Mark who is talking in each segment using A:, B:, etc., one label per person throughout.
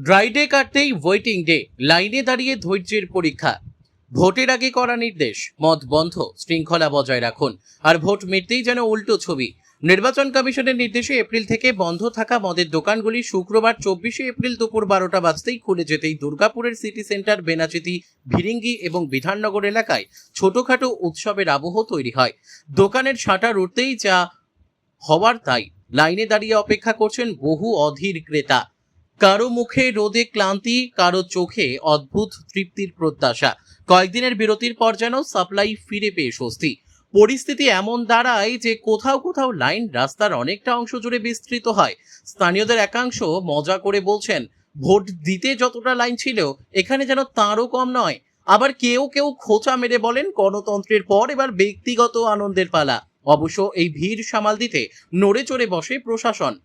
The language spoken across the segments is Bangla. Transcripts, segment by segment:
A: ড্রাই ডে কাটতেই ওয়েটিং ডে, লাইনে দাঁড়িয়ে ধৈর্যের পরীক্ষা। ভোটের আগে করা নির্দেশ, মদ বন্ধ, শৃঙ্খলা বজায় রাখুন। আর ভোট মিটতেই যেন উল্টো ছবি। নির্বাচন কমিশনের নির্দেশে এপ্রিল থেকে বন্ধ থাকা মদের দোকানগুলি শুক্রবার 24শে এপ্রিল দুপুর 12টা বাজতেই খুলে যেতেই দুর্গাপুরের সিটি সেন্টার, বেনাচিতি, ভিরিঙ্গি এবং বিধাননগর এলাকায় ছোটখাটো উৎসবের আবহ তৈরি হয়। দোকানের শাটার উঠতেই যা হওয়ার তাই, লাইনে দাঁড়িয়ে অপেক্ষা করছেন বহু অধীর ক্রেতা। কারো মুখে রোদে ক্লান্তি, কারো চোখে অদ্ভুত তৃপ্তির প্রত্যাশা। কয়েকদিনের বিরতির পর যেন সাপ্লাই ফিরে পেয়ে স্বস্তি। পরিস্থিতি এমন দাঁড়ায় যে কোথাও কোথাও লাইন রাস্তার অনেকটা অংশ জুড়ে বিস্তৃত হয়। স্থানীয়দের একাংশ মজা করে বলছেন, ভোট দিতে যতটা লাইন ছিল এখানে যেন তারও কম নয়। আবার কেউ কেউ খোঁচা মেরে বলেন, গণতন্ত্রের পর এবার ব্যক্তিগত আনন্দের পালা। অবশ্য এই ভিড় সামাল দিতে নড়ে চড়ে বসে প্রশাসন।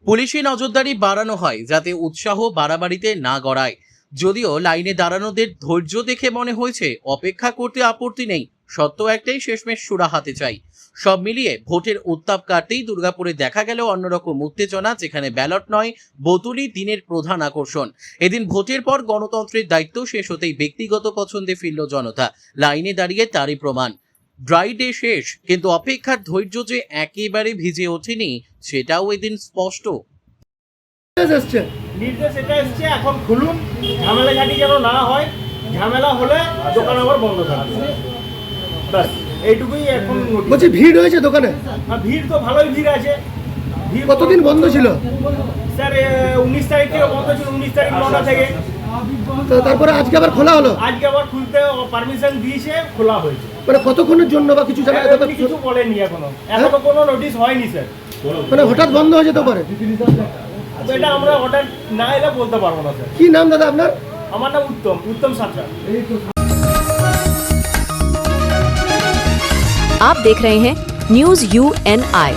A: পুলিশি নজরদারি বাড়ানো হয় যাতে উৎসাহ বাড়াবাড়িতে না গড়ায়। যদিও লাইনে দাঁড়ানোদের ধৈর্য দেখে মনে হয়েছে অপেক্ষা করতে আপত্তি নেই, সত্য একটাই, শেষমেশ সুরাহাতে চাই। সব মিলিয়ে ভোটের উত্তাপ কাটতেই দুর্গাপুরে দেখা গেল অন্যরকম উত্তেজনা, যেখানে ব্যালট নয়, বোতুলই দিনের প্রধান আকর্ষণ। এদিন ভোটের পর গণতন্ত্রের দায়িত্ব শেষ হতেই ব্যক্তিগত পছন্দে ফিরল জনতা। লাইনে দাঁড়িয়ে তারই প্রমাণ। ড্রাই ডে শেষ, কিন্তু অপেক্ষার ধৈর্য যে একেবারে ভিজে ওঠেনি সেটাও এদিন স্পষ্ট।
B: নির্দেশ এটা এসছে, এখন খুলুন, ঝামেলাঝাটি যেন না হয়। ঝামেলা হলে দোকান আবার বন্ধ থাকবে, ব্যাস এইটুকুই এখন।
C: বলছি ভিড় হয়েছে দোকানে?
B: হ্যাঁ, ভিড় তো ভালোই ভিড় আছে। ভিড়
C: কতদিন বন্ধ ছিল
B: স্যার? 19 তারিখ থেকে বন্ধ ছিল, 19 তারিখ 9টা থেকে।
C: তো তারপরে আজকে আবার খোলা হলো?
B: আজকে আবার খুলতে পারমিশন দিয়েছে, খোলা হয়েছে।
C: মানে কতক্ষণের জন্য বা কিছু জানা যাবে?
B: কিছু বলেনি এখনো কোনো নোটিশ হয়নি স্যার।
C: মানে হঠাৎ বন্ধ হয়ে যেতে পারে?
B: এটা আমরা অর্ডার না এলে বলতে পারবো না স্যার।
C: কি নাম দাদা আপনার?
B: আমার নাম উত্তম সাঁতরা।
D: आप देख रहे हैं न्यूज़ UNI।